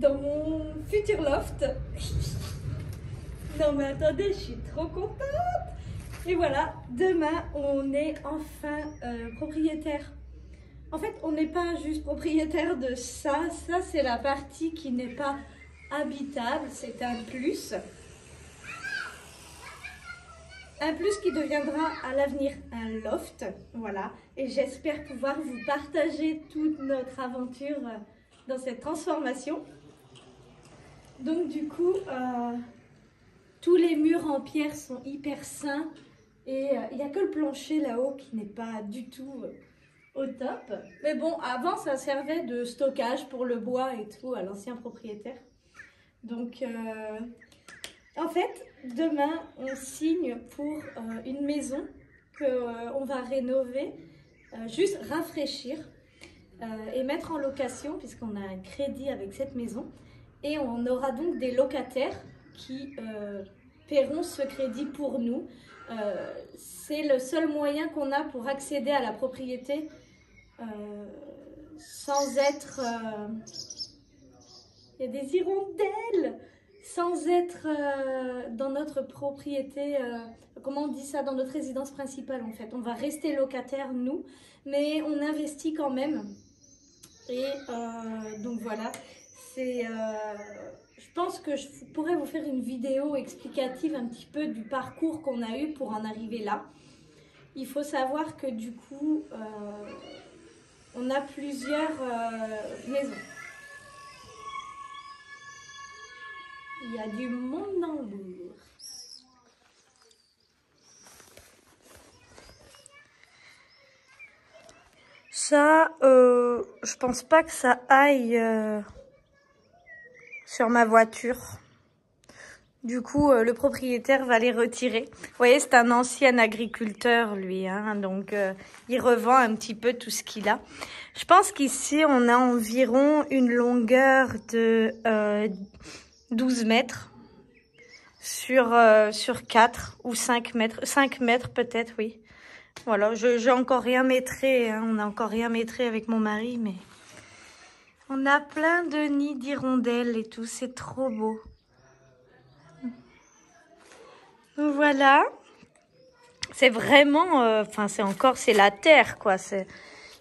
dans mon futur loft. Non mais attendez, je suis trop contente. Et voilà, demain on est enfin propriétaire. En fait, on n'est pas juste propriétaire de ça. Ça, c'est la partie qui n'est pas habitable. C'est un plus. Un plus qui deviendra à l'avenir un loft. Voilà. Et j'espère pouvoir vous partager toute notre aventure dans cette transformation. Donc du coup, tous les murs en pierre sont hyper sains. Et il n'y a que le plancher là-haut qui n'est pas du tout... au top. Mais bon, avant ça servait de stockage pour le bois et tout à l'ancien propriétaire. Donc en fait, demain on signe pour une maison qu'on va rénover, juste rafraîchir et mettre en location puisqu'on a un crédit avec cette maison. Et on aura donc des locataires qui paieront ce crédit pour nous. C'est le seul moyen qu'on a pour accéder à la propriété sans être... il y a des hirondelles! Sans être dans notre propriété, comment on dit ça, dans notre résidence principale en fait. On va rester locataire nous, mais on investit quand même. Et donc voilà, c'est... je pense que je pourrais vous faire une vidéo explicative un petit peu du parcours qu'on a eu pour en arriver là. Il faut savoir que du coup, on a plusieurs maisons. Il y a du monde dans le bourg. Ça, je pense pas que ça aille sur ma voiture. Du coup, le propriétaire va les retirer. Vous voyez, c'est un ancien agriculteur, lui, hein, donc il revend un petit peu tout ce qu'il a. Je pense qu'ici, on a environ une longueur de 12 mètres sur 4 ou 5 mètres. 5 mètres peut-être, oui. Voilà, j'ai encore rien métré, hein, on n'a encore rien métré avec mon mari, mais on a plein de nids d'hirondelles et tout, c'est trop beau. Donc voilà, c'est vraiment, enfin c'est la terre quoi.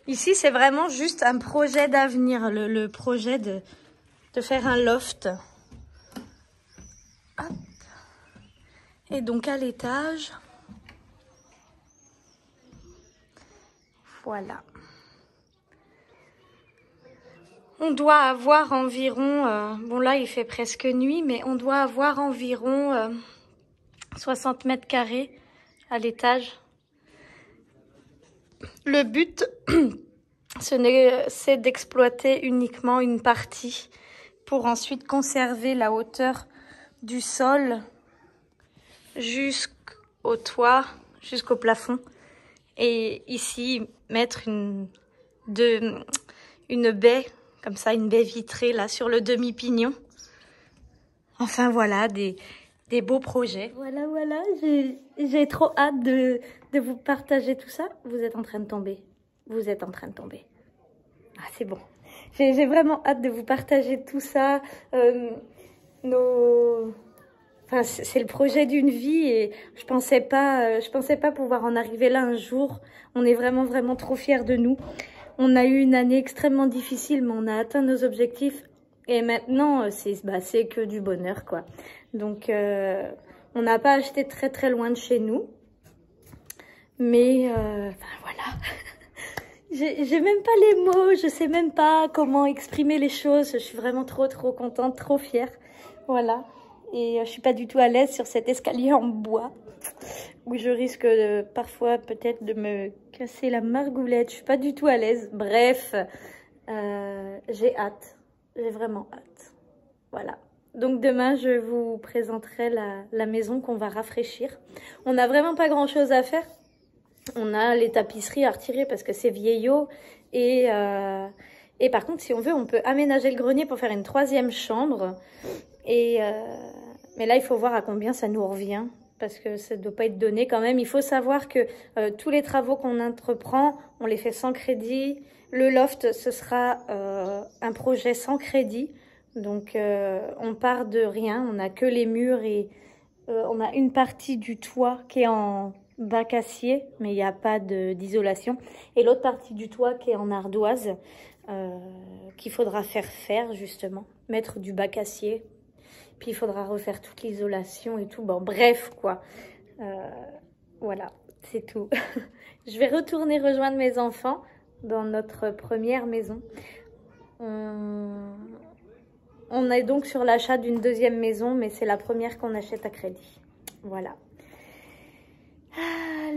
Ici c'est vraiment juste un projet d'avenir, le projet de faire un loft. Hop. Et donc à l'étage, voilà. On doit avoir environ, bon là il fait presque nuit, mais on doit avoir environ 60 mètres carrés à l'étage. Le but, c'est d'exploiter uniquement une partie pour ensuite conserver la hauteur du sol jusqu'au toit, jusqu'au plafond. Et ici, mettre une baie, comme ça, une baie vitrée là sur le demi-pignon. Enfin voilà, des beaux projets. Voilà, j'ai trop hâte de vous partager tout ça. Vous êtes en train de tomber. Vous êtes en train de tomber. Ah, c'est bon. J'ai vraiment hâte de vous partager tout ça. Enfin, c'est le projet d'une vie et je pensais pas pouvoir en arriver là un jour. On est vraiment, vraiment trop fiers de nous. On a eu une année extrêmement difficile, mais on a atteint nos objectifs. Et maintenant, c'est que du bonheur, quoi. Donc, on n'a pas acheté très, très loin de chez nous. Mais, enfin, voilà. J'ai même pas les mots, je sais même pas comment exprimer les choses. Je suis vraiment trop, trop contente, trop fière. Voilà. Et je suis pas du tout à l'aise sur cet escalier en bois. Où je risque parfois peut-être de me casser la margoulette. Je suis pas du tout à l'aise. Bref, j'ai hâte. J'ai vraiment hâte. Voilà. Donc demain, je vous présenterai la maison qu'on va rafraîchir. On n'a vraiment pas grand-chose à faire. On a les tapisseries à retirer parce que c'est vieillot. Et par contre, si on veut, on peut aménager le grenier pour faire une 3e chambre. Mais là, il faut voir à combien ça nous revient. Parce que ça ne doit pas être donné quand même. Il faut savoir que tous les travaux qu'on entreprend, on les fait sans crédit. Le loft, ce sera un projet sans crédit. Donc on part de rien, on n'a que les murs et on a une partie du toit qui est en bac acier, mais il n'y a pas d'isolation. Et l'autre partie du toit qui est en ardoise, qu'il faudra faire justement, mettre du bac acier. Puis il faudra refaire toute l'isolation et tout. Bon, bref, quoi. Voilà, c'est tout. Je vais retourner rejoindre mes enfants dans notre première maison. On est donc sur l'achat d'une deuxième maison, mais c'est la première qu'on achète à crédit. Voilà. Ah,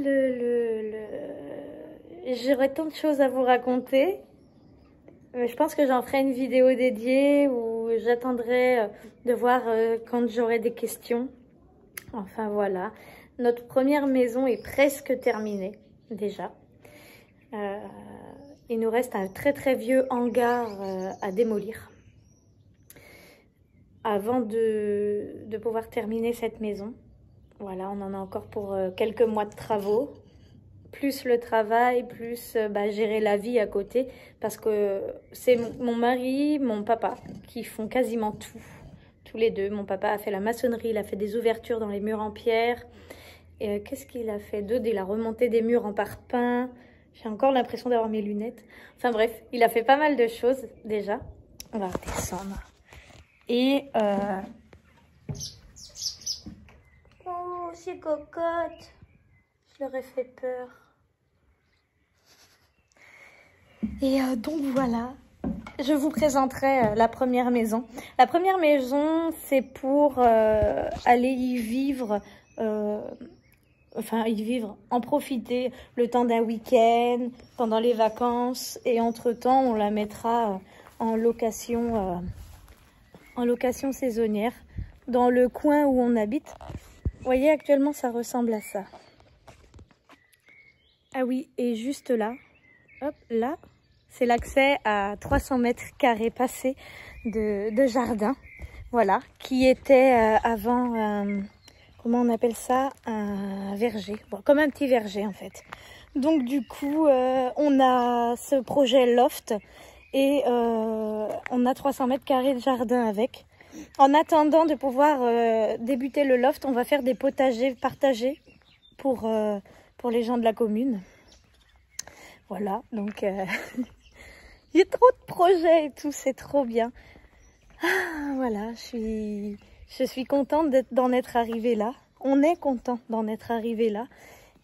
j'aurais tant de choses à vous raconter. Mais je pense que j'en ferai une vidéo dédiée où j'attendrai de voir quand j'aurai des questions. Enfin voilà, notre première maison est presque terminée déjà. Il nous reste un très vieux hangar à démolir avant de pouvoir terminer cette maison. Voilà, on en a encore pour quelques mois de travaux. Plus le travail, plus gérer la vie à côté. Parce que c'est mon mari, mon papa qui font quasiment tout. Tous les deux. Mon papa a fait la maçonnerie, il a fait des ouvertures dans les murs en pierre. Et qu'est-ce qu'il a fait d'autre? Il a remonté des murs en parpaing. J'ai encore l'impression d'avoir mes lunettes. Enfin bref, il a fait pas mal de choses déjà. On va redescendre. Et... Oh, c'est cocotte. Je leur ai fait peur. Et donc voilà, je vous présenterai la première maison. La première maison, c'est pour aller y vivre, en profiter le temps d'un week-end, pendant les vacances. Et entre-temps, on la mettra en location saisonnière dans le coin où on habite. Vous voyez, actuellement, ça ressemble à ça. Ah oui, et juste là, hop, là, c'est l'accès à 300 mètres carrés passés de jardin. Voilà, qui était avant, comment on appelle ça, un verger. Bon, comme un petit verger en fait. Donc du coup, on a ce projet loft et on a 300 mètres carrés de jardin avec. En attendant de pouvoir débuter le loft, on va faire des potagers partagés pour les gens de la commune. Voilà, donc il y a trop de projets et tout, c'est trop bien. Ah, voilà, je suis contente d'en être arrivée là. On est content d'en être arrivé là.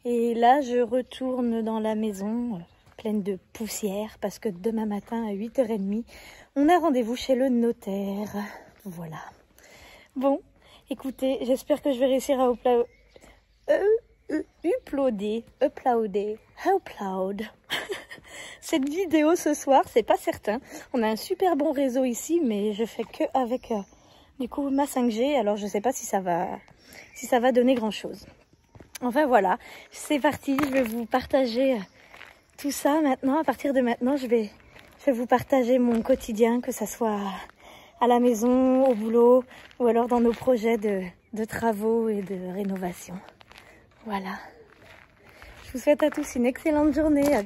Et là, je retourne dans la maison pleine de poussière parce que demain matin à 8h30, on a rendez-vous chez le notaire. Voilà. Bon, écoutez, j'espère que je vais réussir à uploader cette vidéo ce soir, c'est pas certain. On a un super bon réseau ici, mais je fais que avec du coup ma 5G, alors je sais pas si ça va donner grand chose. Enfin voilà, c'est parti, je vais vous partager tout ça maintenant. À partir de maintenant, je vais vous partager mon quotidien, que ça soit à la maison, au boulot, ou alors dans nos projets de travaux et de rénovation. Voilà. Je vous souhaite à tous une excellente journée.